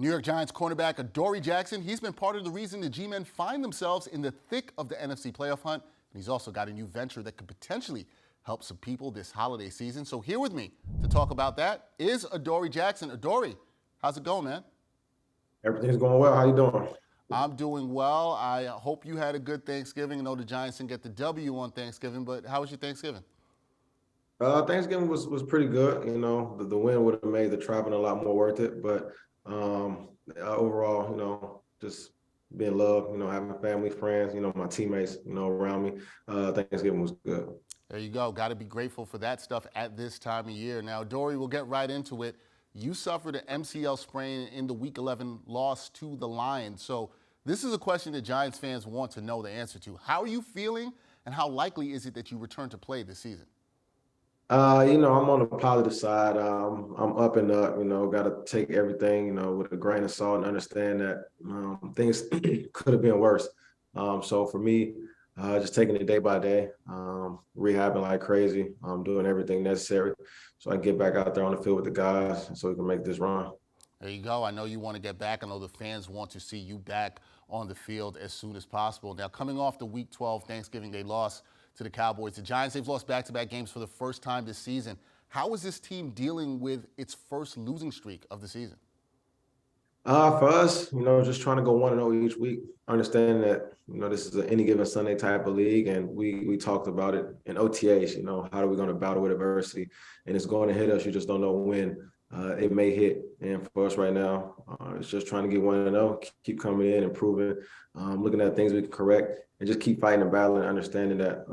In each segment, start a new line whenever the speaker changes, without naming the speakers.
New York Giants cornerback Adoree Jackson, he's been part of the reason the G-Men find themselves in the thick of the NFC playoff hunt. And he's also got a new venture that could potentially help some people this holiday season. So here with me to talk about that is Adoree Jackson. Adoree, how's it going, man?
Everything's going well. How you doing?
I'm doing well. I hope you had a good Thanksgiving. I know the Giants didn't get the W on Thanksgiving, but how was your Thanksgiving?
Thanksgiving was pretty good. You know, the win would have made the traveling a lot more worth it. But overall, just being loved, having family, friends, my teammates, around me. Thanksgiving was good.
There you go. Got to be grateful for that stuff at this time of year. Now, Adoree, we'll get right into it. You suffered an MCL sprain in the Week 11 loss to the Lions. So this is a question that Giants fans want to know the answer to. How are you feeling, and how likely is it that you return to play this season?
I'm on the positive side. I'm up and up, got to take everything, with a grain of salt and understand that things could have been worse. So for me, just taking it day by day, rehabbing like crazy, doing everything necessary so I can get back out there on the field with the guys so we can make this run.
There you go. I know you want to get back. I know the fans want to see you back on the field as soon as possible. Now, coming off the Week 12 Thanksgiving Day loss to the Cowboys, the Giants, they've lost back-to-back games for the first time this season. How is this team dealing with its first losing streak of the season?
For us, just trying to go 1-0 each week, understanding that, this is an any given Sunday type of league. And we talked about it in OTAs, how are we going to battle with adversity? And it's going to hit us. You just don't know when it may hit. And for us right now, it's just trying to get 1-0, keep coming in, improving, looking at things we can correct, and just keep fighting and battling, understanding that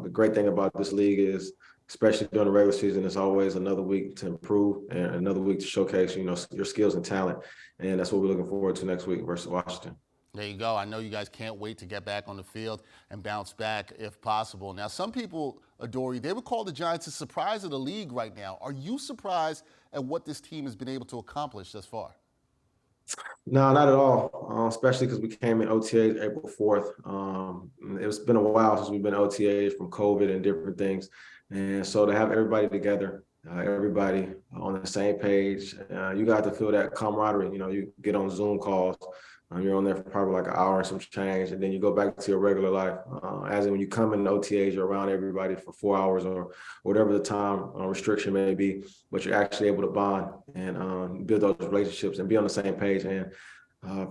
the great thing about this league is, especially during the regular season, it's always another week to improve and another week to showcase, your skills and talent. And that's what we're looking forward to next week versus Washington.
There you go. I know you guys can't wait to get back on the field and bounce back if possible. Now, some people, Adoree, they would call the Giants a surprise of the league right now. Are you surprised at what this team has been able to accomplish thus far?
No, not at all, especially because we came in OTAs April 4th. It's been a while since we've been OTAs from COVID and different things. And so to have everybody together, everybody on the same page, you got to feel that camaraderie. You get on Zoom calls. You're on there for probably like an hour and some change, and then you go back to your regular life. As in when you come in the OTAs, you're around everybody for 4 hours or whatever the time restriction may be, but you're actually able to bond and build those relationships and be on the same page. And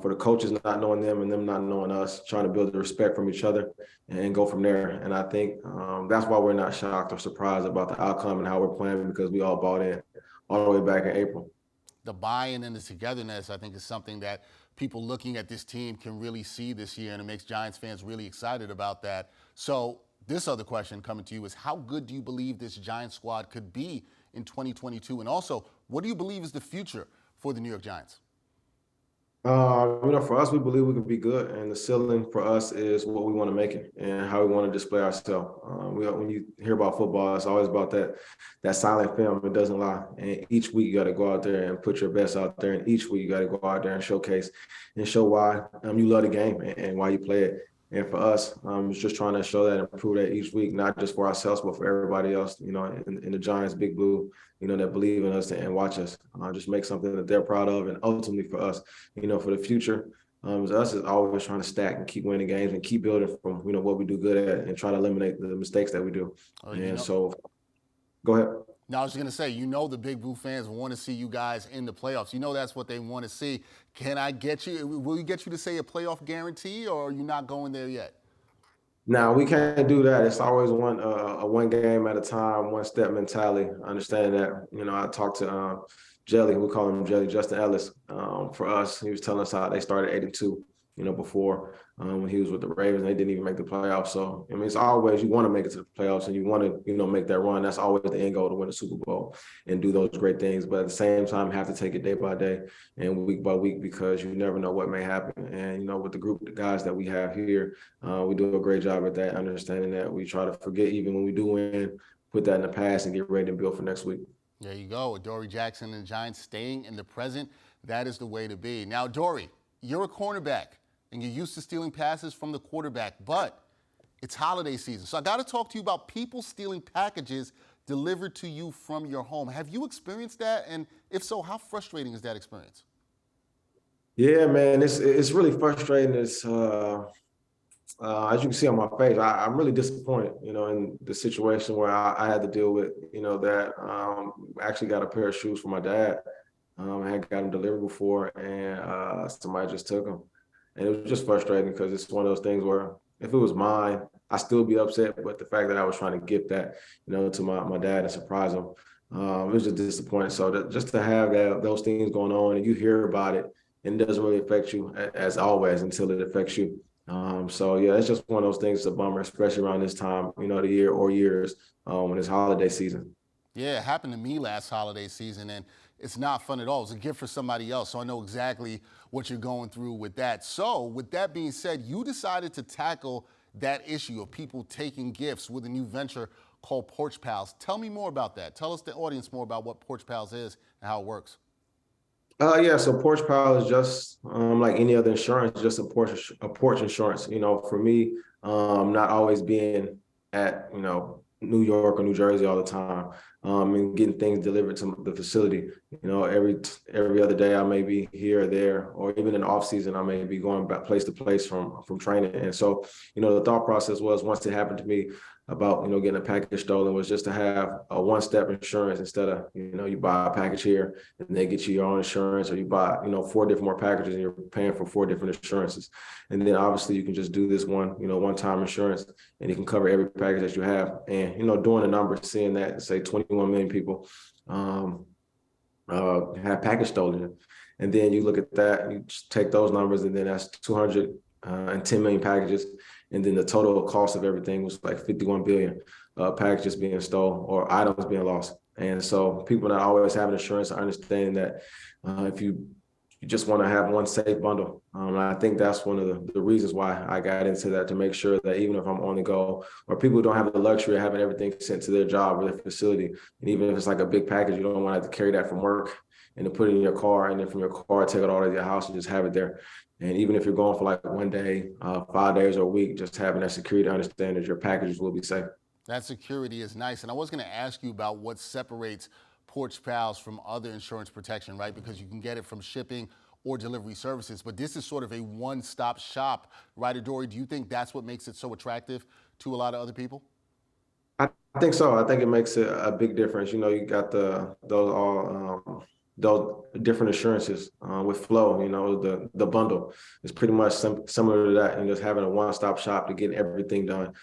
for the coaches not knowing them and them not knowing us, trying to build the respect from each other and go from there. And I think that's why we're not shocked or surprised about the outcome and how we're playing, because we all bought in all the way back in April.
The buy-in and the togetherness, I think, is something that people looking at this team can really see this year, and it makes Giants fans really excited about that. So this other question coming to you is, how good do you believe this Giants squad could be in 2022? And also, what do you believe is the future for the New York Giants?
For us, we believe we can be good, and the ceiling for us is what we want to make it and how we want to display ourselves. When you hear about football, it's always about that silent film. It doesn't lie. And each week you got to go out there and put your best out there, and each week you got to go out there and showcase and show why you love the game and why you play it. And for us, it's just trying to show that and prove that each week, not just for ourselves, but for everybody else, in the Giants, Big Blue, that believe in us and watch us. Just make something that they're proud of. And ultimately for us, for the future, us is always trying to stack and keep winning games and keep building from, what we do good at and try to eliminate the mistakes that we do. So go ahead.
Now, I was going to say, the Big Blue fans want to see you guys in the playoffs. That's what they want to see. Will you get you to say a playoff guarantee, or are you not going there yet?
No, we can't do that. It's always one game at a time, one step mentality. Understanding that, I talked to Jelly, we call him Jelly, Justin Ellis. For us, he was telling us how they started 8-2, before when he was with the Ravens. They didn't even make the playoffs. So, it's always you want to make it to the playoffs and you want to, make that run. That's always the end goal, to win the Super Bowl and do those great things. But at the same time, have to take it day by day and week by week, because you never know what may happen. And, with the group of guys that we have here, we do a great job at that, understanding that we try to forget even when we do win, put that in the past and get ready to build for next week.
There you go. Adoree Jackson and the Giants staying in the present. That is the way to be. Now, Adoree, you're a cornerback, and you're used to stealing passes from the quarterback, but it's holiday season. So I got to talk to you about people stealing packages delivered to you from your home. Have you experienced that? And if so, how frustrating is that experience?
Yeah, man, it's really frustrating. As you can see on my face, I'm really disappointed, in the situation where I had to deal with, that actually got a pair of shoes for my dad. I had got them delivered before, and somebody just took them, and it was just frustrating because it's one of those things where if it was mine, I'd still be upset. But the fact that I was trying to gift that, to my dad and surprise him, it was just disappointing. So just to have those things going on, and you hear about it, and it doesn't really affect you as always until it affects you. So yeah, it's just one of those things. It's a bummer, especially around this time, of the year or years when it's holiday season.
Yeah, it happened to me last holiday season, and it's not fun at all. It's a gift for somebody else, so I know exactly what you're going through with that. So, with that being said, you decided to tackle that issue of people taking gifts with a new venture called Porch Pals. Tell me more about that. Tell us, the audience, more about what Porch Pals is and how it works.
Yeah, so Porch Pal is just like any other insurance, just a porch insurance. For me, not always being at New York or New Jersey all the time, and getting things delivered to the facility. Every other day I may be here or there, or even in the off season I may be going back place to place from training. And so, the thought process was once it happened to me about getting a package stolen was just to have a one-step insurance instead of you buy a package here and they get you your own insurance, or you buy, four different more packages and you're paying for four different insurances. And then obviously you can just do this one-time insurance and it can cover every package that you have. And, doing the numbers, seeing that, say 21 million people have package stolen. And then you look at that, and you just take those numbers, and then that's 210 million packages. And then the total cost of everything was like 51 billion packages being stolen or items being lost. And so people not always having insurance are understanding that if you just want to have one safe bundle. And I think that's one of the reasons why I got into that, to make sure that even if I'm on the go, or people don't have the luxury of having everything sent to their job or their facility, and even if it's like a big package, you don't want to have to carry that from work and to put it in your car, and then from your car take it all to your house and just have it there. And even if you're going for like one day, 5 days or a week, just having that security to understand that your packages will be safe.
That security is nice. And I was going to ask you about what separates Porch Pals from other insurance protection, right? Because you can get it from shipping or delivery services, but this is sort of a one-stop shop, right, Adoree? Do you think that's what makes it so attractive to a lot of other people?
I think so. I think it makes a big difference. You got those different assurances with Flow. The bundle is pretty much similar to that, and just having a one-stop shop to get everything done.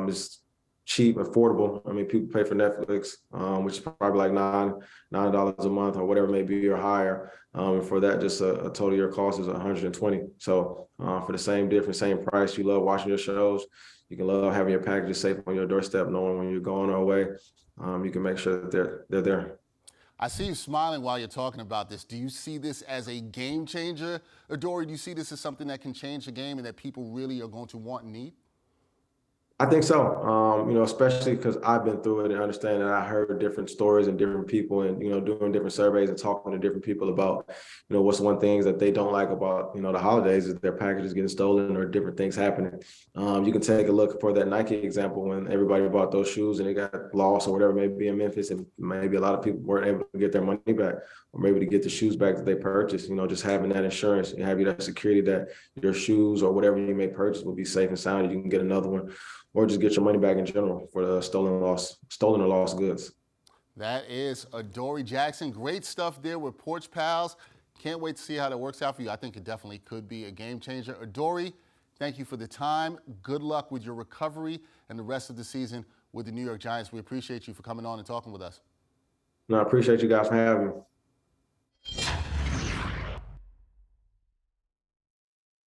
It's cheap, affordable. I mean, people pay for Netflix, which is probably like $9 a month or whatever it may be or higher. And for that, just a total year cost is 120. So for the same difference, same price, you love watching your shows. You can love having your packages safe on your doorstep, knowing when you're going away. You can make sure that they're there.
I see you smiling while you're talking about this. Do you see this as a game changer, Adoree? Do you see this as something that can change the game and that people really are going to want and need?
I think so. Especially because I've been through it and understand that I heard different stories and different people, and doing different surveys and talking to different people about, what's one things that they don't like about, the holidays is their packages getting stolen or different things happening. You can take a look for that Nike example when everybody bought those shoes and it got lost or whatever, maybe in Memphis, and maybe a lot of people weren't able to get their money back or maybe to get the shoes back that they purchased. Just having that insurance and having that security that your shoes or whatever you may purchase will be safe and sound. You can get another one, or just get your money back in general for the stolen or lost goods.
That is Adoree Jackson. Great stuff there with Porch Pals. Can't wait to see how that works out for you. I think it definitely could be a game changer. Adoree, thank you for the time. Good luck with your recovery and the rest of the season with the New York Giants. We appreciate you for coming on and talking with us.
No, I appreciate you guys for having me.